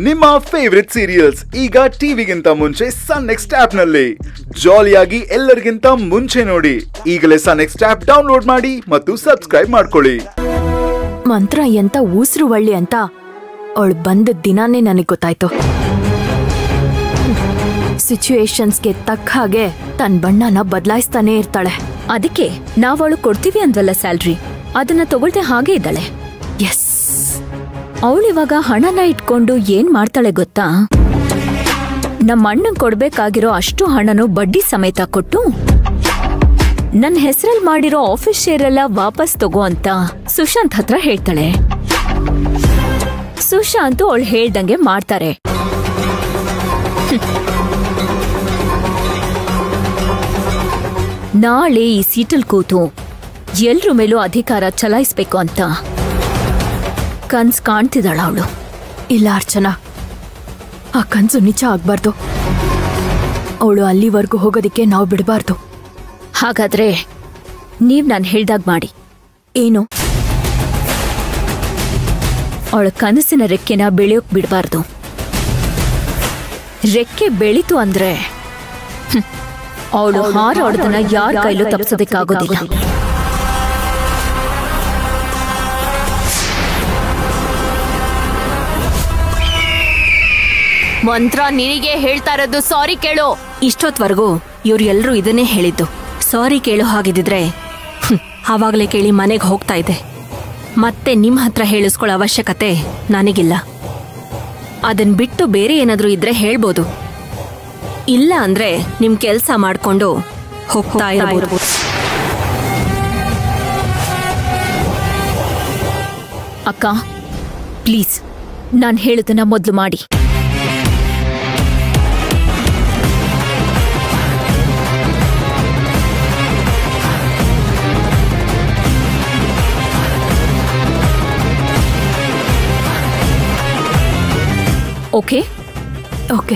ನಿಮ್ಮ favourite serials ಈಗ ಟಿವಿಗಿಂತ ಮುಂಚೆ ಸನ್ ನೆಕ್ಸ್ಟ್ ಆಪ್ ನಲ್ಲಿ ಜಾಲಿಯಾಗಿ ಎಲ್ಲರಿಗಿಂತ ಮುಂಚೆ ನೋಡಿ. ಈಗಲೇ ಸನ್ ನೆಕ್ಸ್ಟ್ ಆಪ್ ಡೌನ್ಲೋಡ್ ಮಾಡಿ ಮತ್ತು ಸಬ್ಸ್ಕ್ರೈಬ್ ಮಾಡ್ಕೊಳ್ಳಿ. ಮಂತ್ರ ಎಂತ ಊಸ್ರು ಒಳ್ಳಿ ಅಂತ ಅವಳು ಬಂದ ದಿನಾನೇ ನನಗೆ ಗೊತ್ತಾಯ್ತು. ಸಿಚುಯೇಷನ್ಸ್ಗೆ ತಕ್ಕ ಹಾಗೆ ತನ್ನ ಬಣ್ಣನ ಬದಲಾಯಿಸ್ತಾನೆ ಇರ್ತಾಳೆ. ಅದಕ್ಕೆ ನಾವವಳು ಕೊಡ್ತೀವಿ ಅಂದ್ವಲ್ಲ ಸ್ಯಾಲ್ರಿ, ಅದನ್ನ ತಗೊಳ್ದೆ ಹಾಗೆ ಇದ್ದಾಳೆ. ಎಸ್, ಅವಳಿವಾಗ ಹಣನ ಇಟ್ಕೊಂಡು ಏನ್ ಮಾಡ್ತಾಳೆ ಗೊತ್ತಾ? ನಮ್ಮ ಅಣ್ಣಂಗ್ ಕೊಡ್ಬೇಕಾಗಿರೋ ಅಷ್ಟು ಹಣನು ಬಡ್ಡಿ ಸಮೇತ ಕೊಟ್ಟು ನನ್ನ ಹೆಸರಲ್ಲಿ ಮಾಡಿರೋ ಆಫೀಸ್ ಶೇರ್ ಎಲ್ಲ ವಾಪಸ್ ತಗೋ ಅಂತ ಸುಶಾಂತ್ ಹತ್ರ ಹೇಳ್ತಾಳೆ. ಸುಶಾಂತ್ ಅವಳು ಹೇಳ್ದಂಗೆ ಮಾಡ್ತಾರೆ. ನಾಳೆ ಈ ಸೀಟಲ್ ಕೂತು ಎಲ್ರ ಮೇಲೂ ಅಧಿಕಾರ ಚಲಾಯಿಸ್ಬೇಕು ಅಂತ ಕನ್ಸ್ ಕಾಣ್ತಿದ್ದಾಳ ಅವಳು. ಇಲ್ಲ ಅರ್ಚನಾ, ಆ ಕನ್ಸು ನಿಜ ಆಗ್ಬಾರ್ದು. ಅವಳು ಅಲ್ಲಿವರೆಗೂ ಹೋಗೋದಿಕ್ಕೆ ನಾವು ಬಿಡಬಾರ್ದು. ಹಾಗಾದ್ರೆ ನೀವ್ ನಾನು ಹೇಳ್ದಾಗ ಮಾಡಿ. ಏನು? ಅವಳ ಕನಸಿನ ರೆಕ್ಕೆನ ಬೆಳೆಯೋಕ್ ಬಿಡಬಾರ್ದು. ರೆಕ್ಕೆ ಬೆಳೀತು ಅಂದ್ರೆ ಅವಳು ಹಾರಾಡೋದನ್ನ ಯಾರ ಕೈಲೂ ತಪ್ಪಿಸೋದಕ್ಕಾಗೋದಿಲ್ಲ. ಮಂತ್ರ ನಿನಗೆ ಹೇಳ್ತಾ ಇರೋದು ಸಾರಿ ಕೇಳು. ಇಷ್ಟೊತ್ವರೆಗೂ ಇವ್ರೆಲ್ಲರೂ ಇದನ್ನೇ ಹೇಳಿದ್ದು. ಸಾರಿ ಕೇಳು ಹಾಗಿದ್ರೆ ಆವಾಗಲೇ ಕೇಳಿ ಮನೆಗೆ ಹೋಗ್ತಾ ಇದೆ. ಮತ್ತೆ ನಿಮ್ಮ ಹತ್ರ ಹೇಳಿಸ್ಕೊಳ್ಳೋ ಅವಶ್ಯಕತೆ ನನಗಿಲ್ಲ. ಅದನ್ ಬಿಟ್ಟು ಬೇರೆ ಏನಾದ್ರೂ ಇದ್ರೆ ಹೇಳ್ಬೋದು. ಇಲ್ಲ ಅಂದ್ರೆ ನಿಮ್ ಕೆಲ್ಸ ಮಾಡ್ಕೊಂಡು ಹೋಗ್ತಾ ಇರಬಹುದು. ಅಕ್ಕ ಪ್ಲೀಸ್, ನಾನು ಹೇಳುದನ್ನ ಮೊದಲು ಮಾಡಿ. Okay okay